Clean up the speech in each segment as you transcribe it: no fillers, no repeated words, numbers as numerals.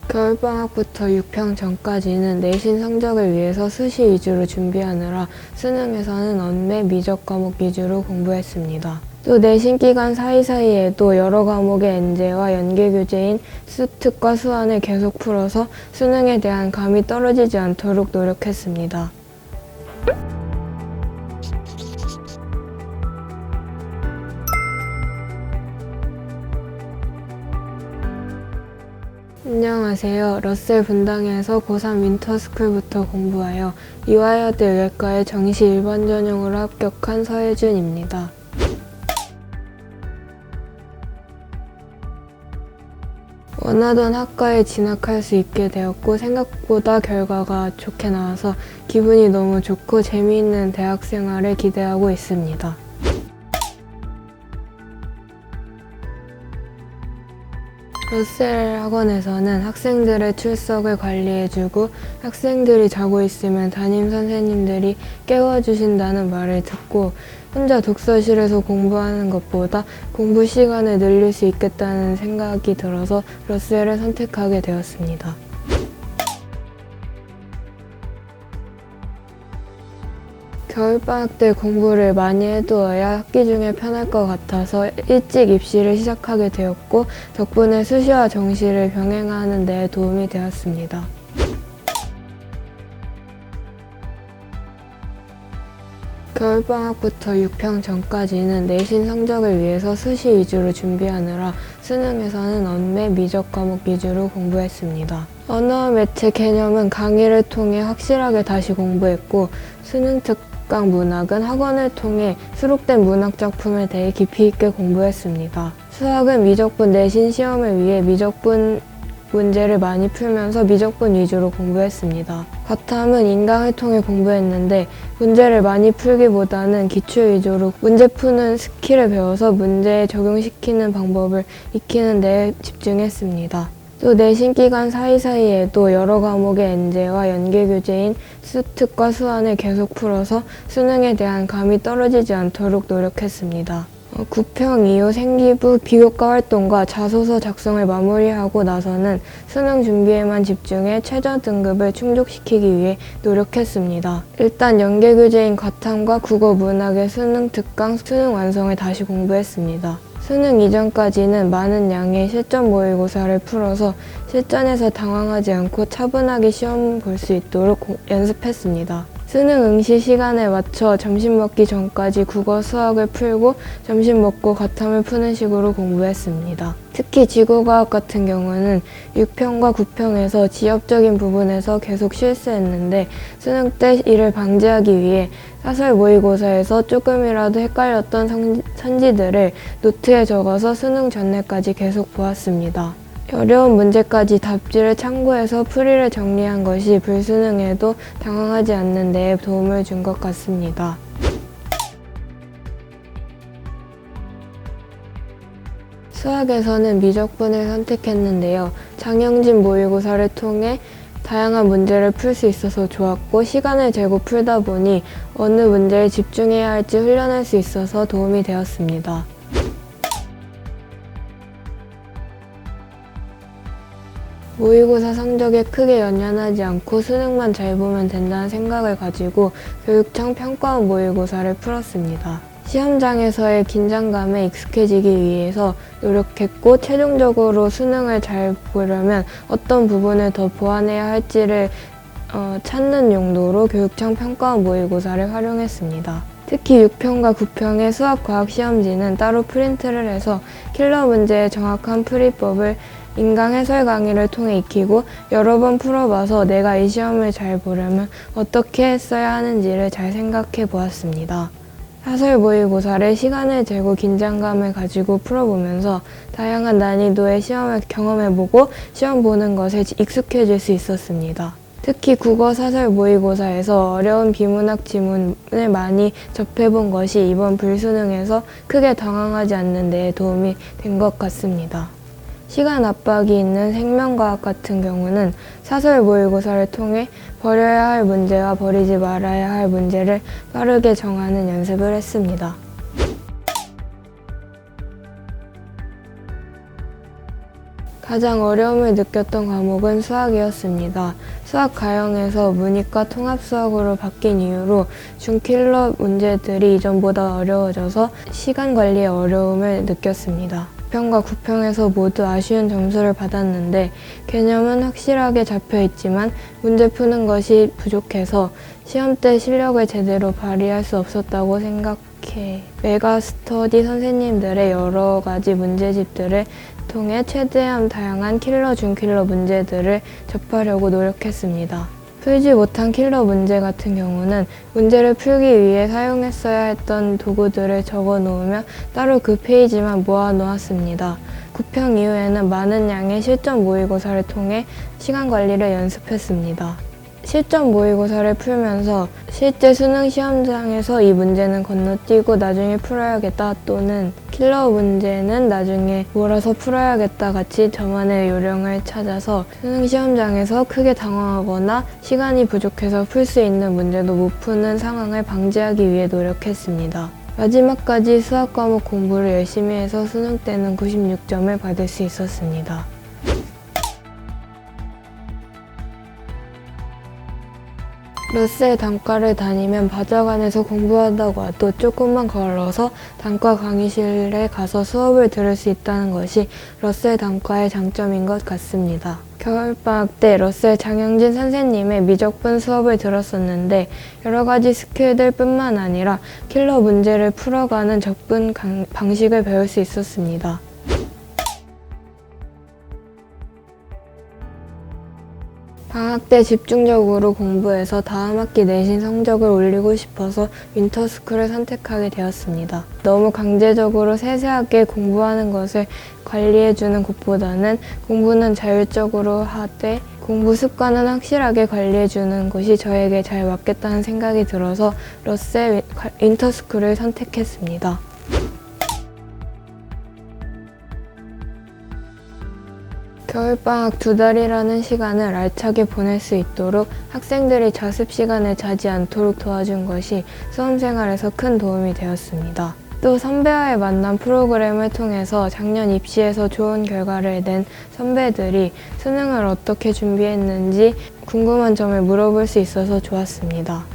겨울방학부터 6평 전까지는 내신 성적을 위해서 수시 위주로 준비하느라 수능에서는 언매, 미적 과목 위주로 공부했습니다. 또 내신 기간 사이사이에도 여러 과목의 엔제와 연계교재인 수특과 수안을 계속 풀어서 수능에 대한 감이 떨어지지 않도록 노력했습니다. 안녕하세요. 러셀 분당에서 고3 윈터스쿨부터 공부하여 이화여대 의학과에 정시 일반 전형으로 합격한 서혜준입니다. 원하던 학과에 진학할 수 있게 되었고 생각보다 결과가 좋게 나와서 기분이 너무 좋고 재미있는 대학 생활을 기대하고 있습니다. 러셀 학원에서는 학생들의 출석을 관리해주고 학생들이 자고 있으면 담임 선생님들이 깨워주신다는 말을 듣고 혼자 독서실에서 공부하는 것보다 공부 시간을 늘릴 수 있겠다는 생각이 들어서 러셀을 선택하게 되었습니다. 겨울방학 때 공부를 많이 해두어야 학기 중에 편할 것 같아서 일찍 입시를 시작하게 되었고 덕분에 수시와 정시를 병행하는 데 도움이 되었습니다. 겨울방학부터 6평 전까지는 내신 성적을 위해서 수시 위주로 준비하느라 수능에서는 언매, 미적 과목 위주로 공부했습니다. 언어와 매체 개념은 강의를 통해 확실하게 다시 공부했고 수능 특강 문학은 학원을 통해 수록된 문학 작품에 대해 깊이 있게 공부했습니다. 수학은 미적분 내신 시험을 위해 미적분 문제를 많이 풀면서 미적분 위주로 공부했습니다. 과탐은 인강을 통해 공부했는데 문제를 많이 풀기보다는 기출 위주로 문제 푸는 스킬을 배워서 문제에 적용시키는 방법을 익히는 데 집중했습니다. 또 내신 기간 사이사이에도 여러 과목의 엔제와 연계교재인 수특과 수안을 계속 풀어서 수능에 대한 감이 떨어지지 않도록 노력했습니다. 9평 이후 생기부 비교과 활동과 자소서 작성을 마무리하고 나서는 수능 준비에만 집중해 최저 등급을 충족시키기 위해 노력했습니다. 일단 연계교재인 과탐과 국어 문학의 수능 특강, 수능 완성을 다시 공부했습니다. 수능 이전까지는 많은 양의 실전 모의고사를 풀어서 실전에서 당황하지 않고 차분하게 시험 볼 수 있도록 연습했습니다. 수능 응시 시간에 맞춰 점심 먹기 전까지 국어, 수학을 풀고 점심 먹고 과탐을 푸는 식으로 공부했습니다. 특히 지구과학 같은 경우는 6평과 9평에서 지엽적인 부분에서 계속 실수했는데 수능 때 이를 방지하기 위해 사설 모의고사에서 조금이라도 헷갈렸던 선지들을 노트에 적어서 수능 전날까지 계속 보았습니다. 어려운 문제까지 답지를 참고해서 풀이를 정리한 것이 불수능에도 당황하지 않는 데 도움을 준 것 같습니다. 수학에서는 미적분을 선택했는데요. 장영진 모의고사를 통해 다양한 문제를 풀 수 있어서 좋았고 시간을 재고 풀다 보니 어느 문제에 집중해야 할지 훈련할 수 있어서 도움이 되었습니다. 모의고사 성적에 크게 연연하지 않고 수능만 잘 보면 된다는 생각을 가지고 교육청 평가원 모의고사를 풀었습니다. 시험장에서의 긴장감에 익숙해지기 위해서 노력했고 최종적으로 수능을 잘 보려면 어떤 부분을 더 보완해야 할지를 찾는 용도로 교육청 평가원 모의고사를 활용했습니다. 특히 6평과 9평의 수학 과학 시험지는 따로 프린트를 해서 킬러 문제의 정확한 풀이법을 인강 해설 강의를 통해 익히고 여러 번 풀어봐서 내가 이 시험을 잘 보려면 어떻게 했어야 하는지를 잘 생각해 보았습니다. 사설 모의고사를 시간을 재고 긴장감을 가지고 풀어보면서 다양한 난이도의 시험을 경험해보고 시험 보는 것에 익숙해질 수 있었습니다. 특히 국어 사설 모의고사에서 어려운 비문학 지문을 많이 접해본 것이 이번 불수능에서 크게 당황하지 않는 데 도움이 된 것 같습니다. 시간 압박이 있는 생명과학 같은 경우는 사설 모의고사를 통해 버려야 할 문제와 버리지 말아야 할 문제를 빠르게 정하는 연습을 했습니다. 가장 어려움을 느꼈던 과목은 수학이었습니다. 수학 가형에서 문이과 통합수학으로 바뀐 이후로 중킬러 문제들이 이전보다 어려워져서 시간 관리에 어려움을 느꼈습니다. 9평과 9평에서 모두 아쉬운 점수를 받았는데 개념은 확실하게 잡혀 있지만 문제 푸는 것이 부족해서 시험 때 실력을 제대로 발휘할 수 없었다고 생각해 메가스터디 선생님들의 여러 가지 문제집들을 통해 최대한 다양한 킬러, 중킬러 문제들을 접하려고 노력했습니다. 풀지 못한 킬러 문제 같은 경우는 문제를 풀기 위해 사용했어야 했던 도구들을 적어 놓으며 따로 그 페이지만 모아 놓았습니다. 9평 이후에는 많은 양의 실전 모의고사를 통해 시간 관리를 연습했습니다. 실전 모의고사를 풀면서 실제 수능 시험장에서 이 문제는 건너뛰고 나중에 풀어야겠다 또는 킬러 문제는 나중에 몰아서 풀어야겠다 같이 저만의 요령을 찾아서 수능 시험장에서 크게 당황하거나 시간이 부족해서 풀 수 있는 문제도 못 푸는 상황을 방지하기 위해 노력했습니다. 마지막까지 수학 과목 공부를 열심히 해서 수능 때는 96점을 받을 수 있었습니다. 러셀 단과를 다니면 바자관에서 공부한다고 와도 조금만 걸어서 단과 강의실에 가서 수업을 들을 수 있다는 것이 러셀 단과의 장점인 것 같습니다. 겨울방학 때 러셀 장영진 선생님의 미적분 수업을 들었었는데 여러 가지 스킬들 뿐만 아니라 킬러 문제를 풀어가는 접근 방식을 배울 수 있었습니다. 방학 때 집중적으로 공부해서 다음 학기 내신 성적을 올리고 싶어서 윈터스쿨을 선택하게 되었습니다. 너무 강제적으로 세세하게 공부하는 것을 관리해주는 곳보다는 공부는 자율적으로 하되 공부 습관은 확실하게 관리해주는 것이 저에게 잘 맞겠다는 생각이 들어서 러셀 윈터스쿨을 선택했습니다. 겨울방학 2달이라는 시간을 알차게 보낼 수 있도록 학생들이 자습 시간에 자지 않도록 도와준 것이 수험생활에서 큰 도움이 되었습니다. 또 선배와의 만남 프로그램을 통해서 작년 입시에서 좋은 결과를 낸 선배들이 수능을 어떻게 준비했는지 궁금한 점을 물어볼 수 있어서 좋았습니다.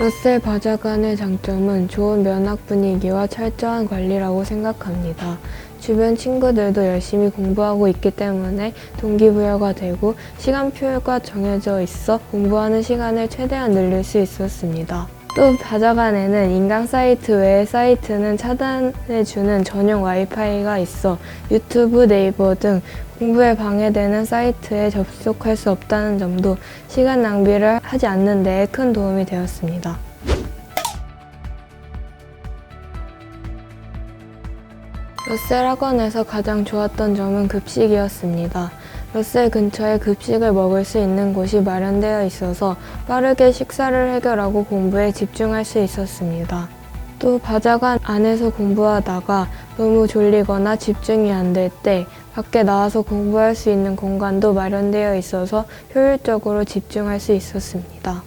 러셀 바자관의 장점은 좋은 면학 분위기와 철저한 관리라고 생각합니다. 주변 친구들도 열심히 공부하고 있기 때문에 동기부여가 되고 시간표가 정해져 있어 공부하는 시간을 최대한 늘릴 수 있었습니다. 또 바자관에는 인강 사이트 외의 사이트는 차단해주는 전용 와이파이가 있어 유튜브, 네이버 등 공부에 방해되는 사이트에 접속할 수 없다는 점도 시간 낭비를 하지 않는 데에 큰 도움이 되었습니다. 러셀 학원에서 가장 좋았던 점은 급식이었습니다. 러셀 근처에 급식을 먹을 수 있는 곳이 마련되어 있어서 빠르게 식사를 해결하고 공부에 집중할 수 있었습니다. 또 바자관 안에서 공부하다가 너무 졸리거나 집중이 안 될 때 밖에 나와서 공부할 수 있는 공간도 마련되어 있어서 효율적으로 집중할 수 있었습니다.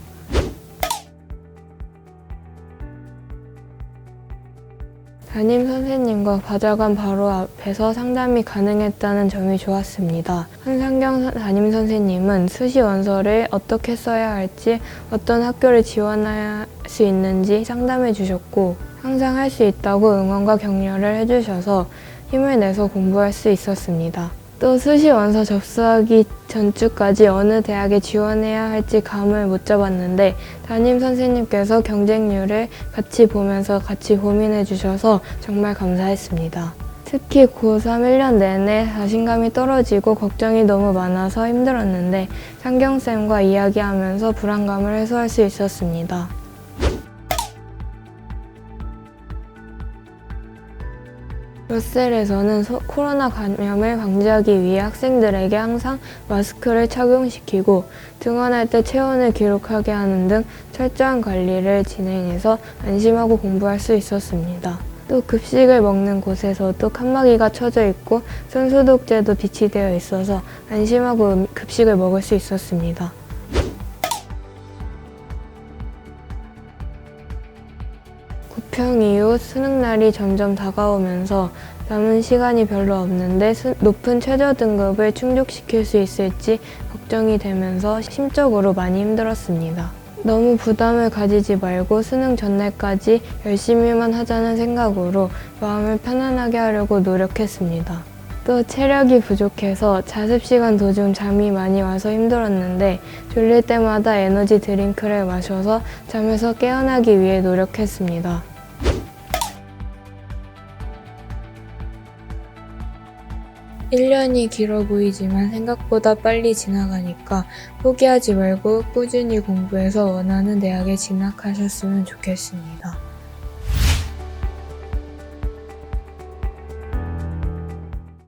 담임 선생님과 바자관 바로 앞에서 상담이 가능했다는 점이 좋았습니다. 한상경 담임 선생님은 수시 원서를 어떻게 써야 할지, 어떤 학교를 지원할 수 있는지 상담해 주셨고 항상 할 수 있다고 응원과 격려를 해주셔서 힘을 내서 공부할 수 있었습니다. 또 수시 원서 접수하기 전주까지 어느 대학에 지원해야 할지 감을 못 잡았는데 담임 선생님께서 경쟁률을 같이 보면서 같이 고민해 주셔서 정말 감사했습니다. 특히 고3 1년 내내 자신감이 떨어지고 걱정이 너무 많아서 힘들었는데 상경쌤과 이야기하면서 불안감을 해소할 수 있었습니다. 러셀에서는 코로나 감염을 방지하기 위해 학생들에게 항상 마스크를 착용시키고 등원할 때 체온을 기록하게 하는 등 철저한 관리를 진행해서 안심하고 공부할 수 있었습니다. 또 급식을 먹는 곳에서도 칸막이가 쳐져 있고 손소독제도 비치되어 있어서 안심하고 급식을 먹을 수 있었습니다. 평 이후 그리고 수능날이 점점 다가오면서 남은 시간이 별로 없는데 높은 최저 등급을 충족시킬 수 있을지 걱정이 되면서 심적으로 많이 힘들었습니다. 너무 부담을 가지지 말고 수능 전날까지 열심히만 하자는 생각으로 마음을 편안하게 하려고 노력했습니다. 또 체력이 부족해서 자습시간 도중 잠이 많이 와서 힘들었는데 졸릴 때마다 에너지 드링크를 마셔서 잠에서 깨어나기 위해 노력했습니다. (1년이) 길어 보이지만 생각보다 빨리 지나가니까 포기하지 말고 꾸준히 공부해서 원하는 대학에 진학하셨으면 좋겠습니다.